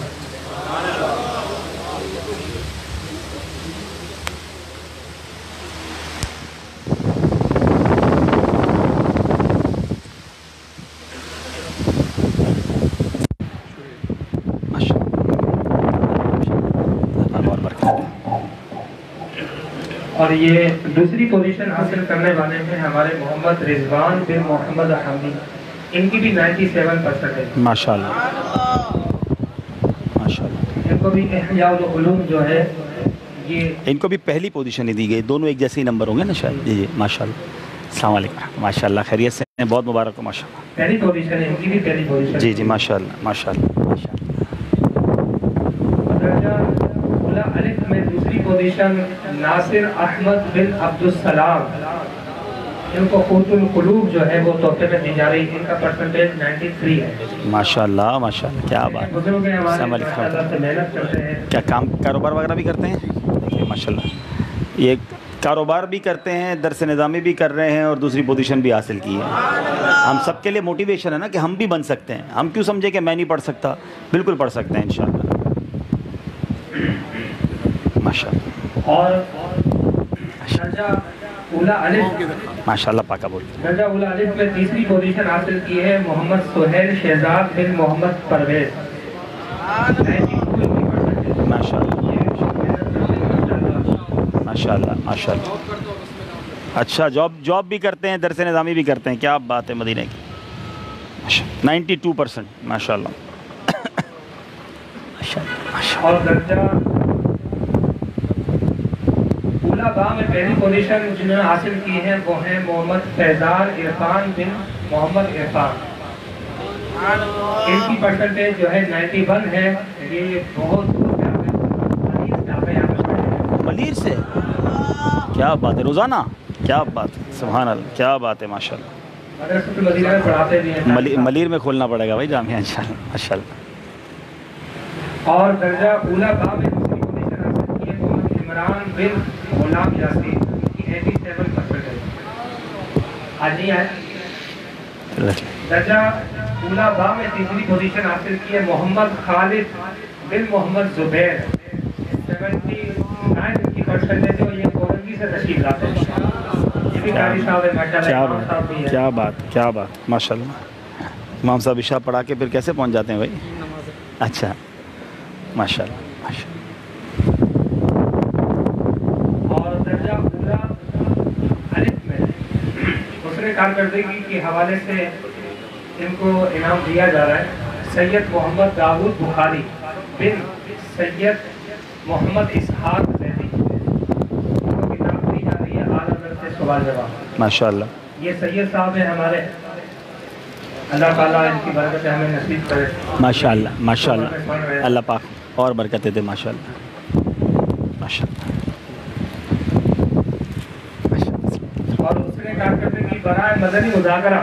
[SPEAKER 2] اور یہ دوسری پوزیشن حاصل کرنے والے ہیں ہمارے محمد رضوان بن محمد حمی، ان کی بھی 97% ہے۔
[SPEAKER 1] ماشاءاللہ ماشاءاللہ۔
[SPEAKER 2] ان کو بھی احیاء العلوم جو ہے یہ
[SPEAKER 1] ان کو بھی پہلی پوزیشن ہی دی گئی، دونوں ایک جیسے ہی نمبر ہوں گے نا شاید؟ جی جی ماشاءاللہ۔ السلام علیکم، ماشاءاللہ خیریت سے ہیں؟ بہت مبارک ہو ماشاءاللہ۔
[SPEAKER 2] پہلی پوزیشن ہے، ان کی بھی پہلی پوزیشن
[SPEAKER 1] جی جی ماشاءاللہ ماشاءاللہ ماشاءاللہ۔
[SPEAKER 2] درجہ اولا الف میں دوسری پوزیشن ناصر احمد بن عبدالسلام، ان کو قوت القلوب جو ہے وہ تحفے میں دی جا رہی ہے، ان کا پرسنٹیج 93 ہے۔
[SPEAKER 1] ماشاءاللہ ماشاءاللہ، کیا بات۔
[SPEAKER 2] بزرگ ہیں ہمارے،
[SPEAKER 1] السلام علیکم،
[SPEAKER 2] اللہ سے محنت کرتے ہیں۔
[SPEAKER 1] کیا کاروبار وغیرہ بھی کرتے ہیں؟ دیکھیے ماشاءاللہ، یہ کاروبار بھی کرتے ہیں، درس نظامی بھی کر رہے ہیں اور دوسری پوزیشن بھی حاصل کی ہے۔ ہم سب کے لیے موٹیویشن ہے نا کہ ہم بھی بن سکتے ہیں، ہم کیوں سمجھے کہ میں نہیں پڑھ سکتا، بالکل پڑھ سکتے ہیں انشاءاللہ ماشاءاللہ۔
[SPEAKER 2] اور درجہ اولا الف،
[SPEAKER 1] ماشاءاللہ پاکا بول۔
[SPEAKER 2] درجہ اولا الف میں تیسری پوزیشن حاصل کی ہے محمد سہیل شہزاد بن محمد پرویز، 92%۔
[SPEAKER 1] ماشاءاللہ ماشاءاللہ ماشاءاللہ۔ اچھا، جاب بھی کرتے ہیں، درس نظامی بھی کرتے ہیں، کیا بات ہے مدینہ کی، ماشاءاللہ 92%۔ ماشاءاللہ ماشاءاللہ۔
[SPEAKER 2] اور درجہ اولا با میں پہلی پوزیشن جنہوں نے حاصل کی ہے وہ ہیں محمد فیضان عرفان بن محمد عرفان، ان کی پرسنٹیج جو ہے 91 ہے۔ یہ بہت
[SPEAKER 1] ملیر سے، کیا بات ہے، روزانہ، کیا بات ہے، سبحان اللہ، کیا بات ہے ماشاءاللہ۔
[SPEAKER 2] مدرسۃ المدینہ میں پڑھاتے بھی ہیں۔
[SPEAKER 1] ملیر میں کھولنا پڑے گا بھائی جامعہ انشاءاللہ ماشاءاللہ۔
[SPEAKER 2] اور درجہ اولا با میں دوسری پوزیشن حاصل کی ہے محمد عمران بن غلام یاسین، ان کی 87% ہے۔ آج نہیں آئے۔ درجہ اولا با میں تیسری پوزیشن حاصل کی ہے محمد خالد بن محمد زبیر، 79 ان کی پرسنٹیج ہے اور یہ کورنگی سے تشریف لاتے ہیں۔ یہ بھی قاری صاحب ہے ماشاءاللہ، امام صاحب بھی ہے۔
[SPEAKER 1] کیا بات، کیا بات ماشاءاللہ۔ امام صاحب عشاء پڑھا کے پھر کیسے پہنچ جاتے ہیں بھائی؟ اچھا ماشاءاللہ ماشاءاللہ۔
[SPEAKER 2] اور درجہ اولا الف میں حسن کارکردگی کے حوالے سے ان کو انعام دیا جا رہا ہے سید محمد داؤد بخاری بن سید محمد اسحاق زیدی، ان کو کتاب دی جا رہی ہے اعلیٰ درجے سوال جواب۔
[SPEAKER 1] ماشاءاللہ
[SPEAKER 2] یہ سید صاحب ہیں ہمارے، اللہ تعالیٰ ان کی برکت ہمیں نصیب کرے۔
[SPEAKER 1] ماشاءاللہ ماشاءاللہ، اللہ پاک اور برکتیں دے ماشاءاللہ ماشاءاللہ۔
[SPEAKER 2] اور حسن کارکردگی برائے مدنی مذاکرہ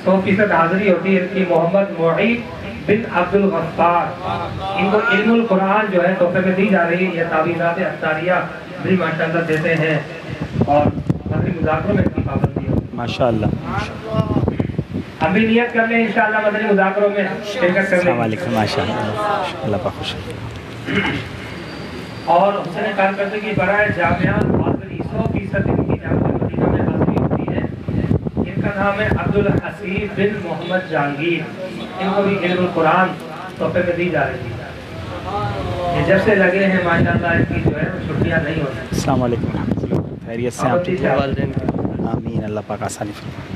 [SPEAKER 2] 100% حاضری ہوتی ہے ان کی محمد معید بن عبد الغفار، ان کو علم القرآن جو ہے تحفے میں دی جا رہی ہے۔ یہ تعویذات اختاریہ بھی ماشاءاللہ دیتے ہیں اور مدنی مذاکروں میں ان کی پابندی ہے
[SPEAKER 1] ماشاءاللہ۔
[SPEAKER 2] ہم بھی نیت کر لیں انشاءاللہ مدنی مذاکروں میں شرکت کرنے
[SPEAKER 1] السلام
[SPEAKER 2] کی۔
[SPEAKER 1] علیکم، ماشاءاللہ، اللہ پاک خوش۔
[SPEAKER 2] اور حسن کارکردگی برائے جامعات حاضری 100% ان کی جامعہ مدینہ میں حاضری ہوتی ہے۔ ان کا نام ہے عبدالحسیب بن محمد جہانگیر، ان کو بھی علم القرآن تحفے میں دی جا رہی ہے۔ یہ جب سے لگے ہیں ماشاءاللہ ان کی جو ہے چھٹیاں نہیں ہوتی۔
[SPEAKER 1] السلام علیکم ورحمۃ اللہ، خیریت سے آپ ٹھیک ہیں؟ آمین، اللہ پاک آسانی فرمائے۔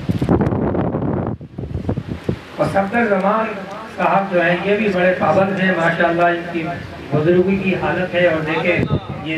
[SPEAKER 2] اور صفدر زمان صاحب جو ہیں یہ بھی بڑے پابند ہیں ماشاءاللہ، ان کی بزرگی کی حالت ہے اور دیکھیں یہ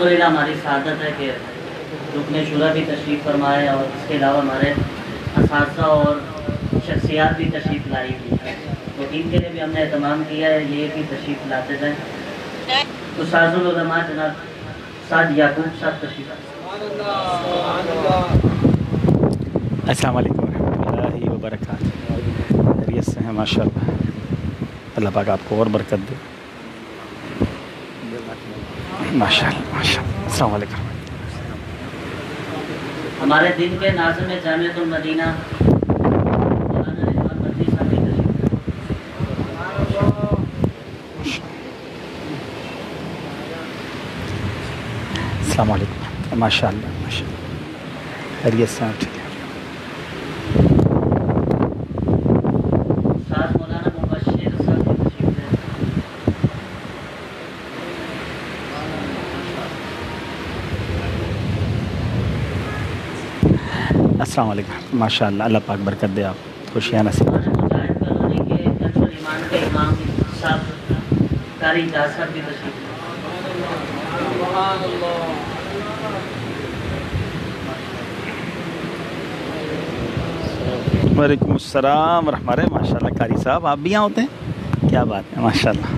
[SPEAKER 3] الحمدللہ ہماری سعادت ہے کہ رکن شورا بھی تشریف فرمائے اور اس کے علاوہ ہمارے اساتذہ اور شخصیات بھی تشریف لائی ہوئی ہے، تو ان کے لیے بھی ہم نے اہتمام کیا ہے یہ بھی تشریف لاتے جائیں۔ استاذ العلماء جناب سعد یعقوب صاحب تشریف لائیں۔
[SPEAKER 1] السلام علیکم ورحمۃ اللہ وبرکاتہ، خیریت سے ہیں؟ ماشاء اللہ، اللہ پاک آپ کو اور برکت دے، ماشاء اللہ ماشاء اللہ۔ السلام علیکم۔
[SPEAKER 3] ہمارے دن کے ناظم جامعۃ المدینہ مولانا رضوان مدنی صاحب بھی تشریف لائیں۔
[SPEAKER 1] السلام علیکم، ماشاء اللہ ماشاء اللہ، خیریت سے ہیں؟ ٹھیک ہے۔
[SPEAKER 3] استاد مولانا مبشر صاحب بھی تشریف لائیں۔
[SPEAKER 1] السلام علیکم، ماشاء اللہ، اللہ پاک برکت دے، آپ خوشیاں نصیب۔
[SPEAKER 3] ہمارے مجاہد کالونی کے کنز الایمان کے امام صاحب قاری اجاز صاحب بھی تشریف لائیں۔
[SPEAKER 1] وعلیکم السلام ورحمۃ اللہ، ماشاء اللہ قاری صاحب آپ بھی یہاں ہوتے ہیں؟ کیا بات ہے، ماشاء اللہ۔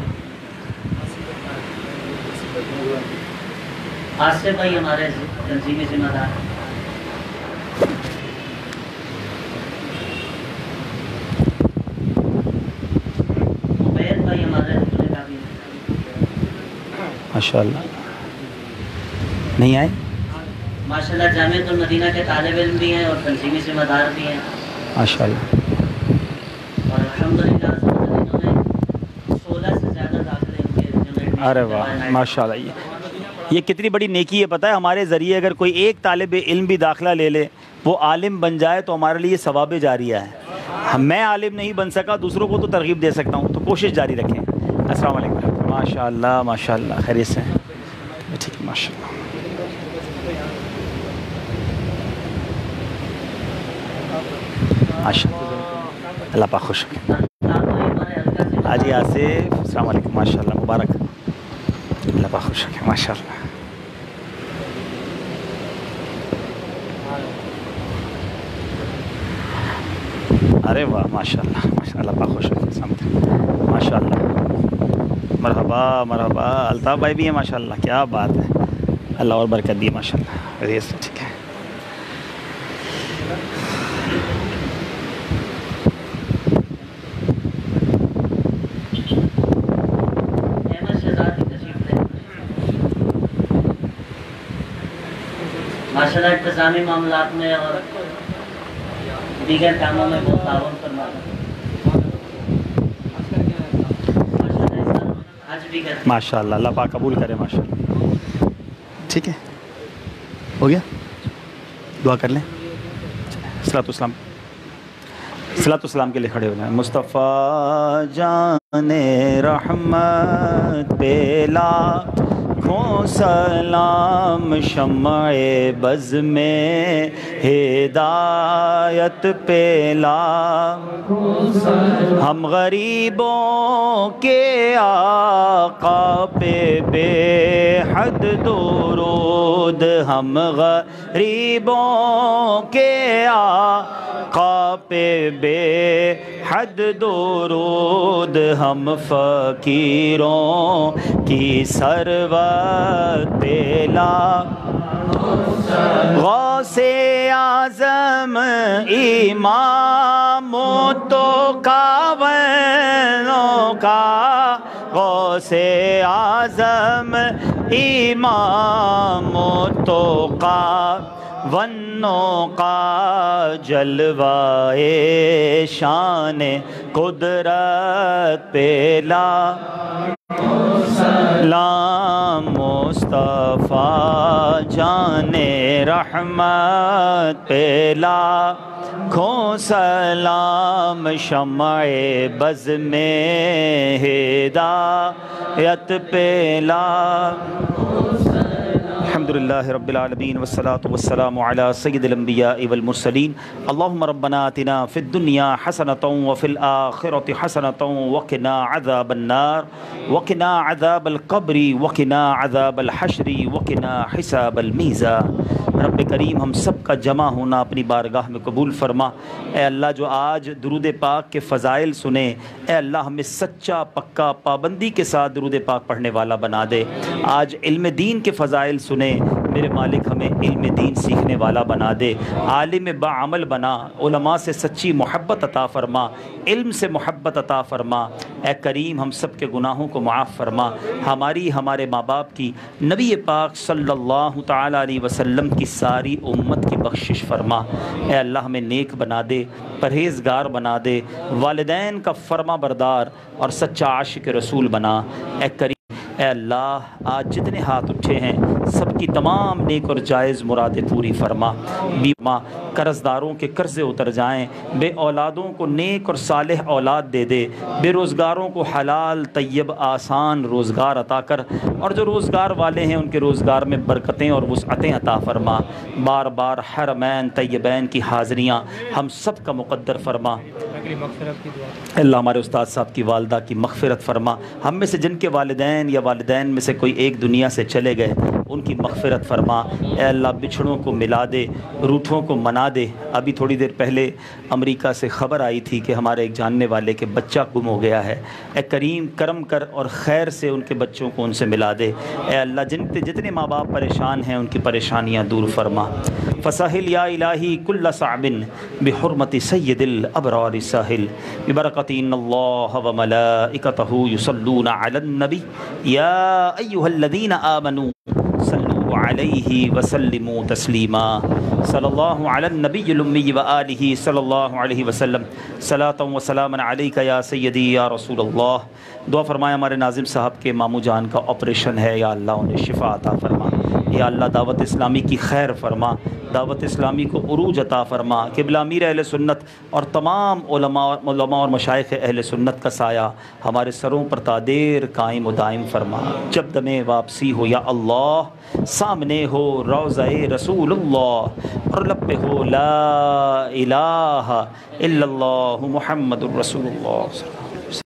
[SPEAKER 3] آصف بھائی ہمارے تنظیمی ذمہ دار ہیں۔ عبید بھائی ہمارے حضور کا بھی
[SPEAKER 1] ماشاء اللہ، نہیں آئے؟
[SPEAKER 3] ماشاء اللہ جامعۃ المدینہ کے طالب علم بھی ہیں اور تنظیمی ذمہ دار بھی ہیں،
[SPEAKER 1] ماشاء اللہ،
[SPEAKER 3] اور الحمدللہ انہوں نے 16 سے زیادہ داخلے ان کے جو ایڈمیشن
[SPEAKER 1] ارے واہ ماشاء اللہ، یہ کتنی بڑی نیکی ہے، پتہ ہے ہمارے ذریعے اگر کوئی ایک طالب علم بھی داخلہ لے لے، وہ عالم بن جائے تو ہمارے لیے ثواب جاریہ ہے۔ میں عالم نہیں بن سکا، دوسروں کو تو ترغیب دے سکتا ہوں، تو کوشش جاری رکھیں۔ السلام علیکم، ماشاء اللہ ماشاء اللہ، خیریت سے ہیں؟ ٹھیک ہے، ماشاء اللہ، ماشاء اللہ، اللہ پاک خوش رکھیں۔ حاجی آصف، السلام علیکم، ماشاء اللہ، مبارک، اللہ پاک خوش رکھیں، ماشاء اللہ۔ ارے واہ ماشاء اللہ ماشاء اللہ، پاک خوش رکھیں، سامنے ماشاء اللہ، مرحبا مرحبا، الطاف بھائی بھی ہیں ماشاء اللہ، کیا بات ہے، اللہ اور برکت دی ماشاء اللہ، خیریت سے؟ ٹھیک ہے۔
[SPEAKER 3] ماشاء اللہ انتظامی معاملات میں اور دیگر کاموں میں بہت تعاون فرماتا ہے۔
[SPEAKER 1] ماشاء اللہ، اللہ پاک قبول کرے ماشاء اللہ۔ ٹھیک ہے، ہو گیا، دعا کر لیں، صلاۃ والسلام کے لیے کھڑے ہو جائیں۔ مصطفیٰ جان رحمت پہ لاکھوں سلام، شمع بز میں ہدایت پہ لاکھوں سلام، ہم غریبوں کے آقا پہ بے حد درود، ہم غریبوں کے آقا پہ بے حد درود، ہم فقیروں کی ثروت پہ غوث اعظم امام تو کاونوں کا، غوث اعظم امام تو ونوں کا، جلوائے شان قدرت پہ سلام، مصطفیٰ جان رحمت پہ لاکھوں سلام، شمع بز میں ہدایت پہ الحمدللہ رب العالمین والصلاة والسلام علی سید الانبیاء والمرسلین اللہم ربنا آتنا فی الدنیا حسنۃ وفی الآخرۃ حسنۃ وقنا عذاب النار وقنا عذاب القبر وقنا عذاب الحشر وقنا حساب المیزان۔ رب کریم ہم سب کا جمع ہونا اپنی بارگاہ میں قبول فرما۔ اے اللہ جو آج درود پاک کے فضائل سنے، اے اللہ ہمیں سچا پکا پابندی کے ساتھ درود پاک پڑھنے والا بنا دے۔ آج علم دین کے فضائل سنے، میرے مالک ہمیں علم دین سیکھنے والا بنا دے، عالم بعمل بنا، علماء سے سچی محبت عطا فرما، علم سے محبت عطا فرما۔ اے کریم ہم سب کے گناہوں کو معاف فرما، ہماری ہمارے ماں باپ کی، نبی پاک صلی اللہ تعالیٰ علیہ وسلم کی ساری امت کی بخشش فرما۔ اے اللہ ہمیں نیک بنا دے، پرہیزگار بنا دے، والدین کا فرما بردار اور سچا عاشق رسول بنا۔ اے کریم اے اللہ آج جتنے ہاتھ اٹھے ہیں سب کی تمام نیک اور جائز مرادیں پوری فرما۔ بیما قرض داروں کے قرضے اتر جائیں، بے اولادوں کو نیک اور صالح اولاد دے دے، بے روزگاروں کو حلال طیب آسان روزگار عطا کر، اور جو روزگار والے ہیں ان کے روزگار میں برکتیں اور وسعتیں عطا فرما۔ بار بار حرمین طیبین کی حاضریاں ہم سب کا مقدر فرما۔ اللہ ہمارے استاد صاحب کی والدہ کی مغفرت فرما، ہم میں سے جن کے والدین یا والدین میں سے کوئی ایک دنیا سے چلے گئے ان کی مغفرت فرما۔ اے اللہ بچھڑوں کو ملا دے، روٹھوں کو منا دے۔ ابھی تھوڑی دیر پہلے امریکہ سے خبر آئی تھی کہ ہمارے ایک جاننے والے کے بچہ گم ہو گیا ہے۔ اے کریم کرم کر اور خیر سے ان کے بچوں کو ان سے ملا دے۔ اے اللہ جتنے ماں باپ پریشان ہیں ان کی پریشانیاں دور فرما۔ فساہل یا الہی کل صعب بحرمت سید الابرار ساحل ببرکت ان اللہ وملائکتہ یصلون علی النبی یا ایہا الذین آمنوا صلوا علیہ وسلموا تسلیما۔ صلی اللہ علی النبی الامی وآلہ صلی اللہ علیہ وسلم صلاۃ و سلام علیک یا سیدی یا رسول اللہ۔ دعا فرمائے ہمارے ناظم صاحب کے ماموں جان کا آپریشن ہے، یا اللہ انہیں شفا عطا فرما۔ یا اللہ دعوت اسلامی کی خیر فرما، دعوت اسلامی کو عروج عطا فرما۔ قبلہ امیر اہل سنت اور تمام علماء اور مشائخ اہل سنت کا سایہ ہمارے سروں پر تادیر قائم و دائم فرما۔ جب دم واپسی ہو یا اللہ، سامنے ہو روضہ رسول اللہ اور لب پہ ہو لا الہ الا اللہ محمد الرسول اللہ۔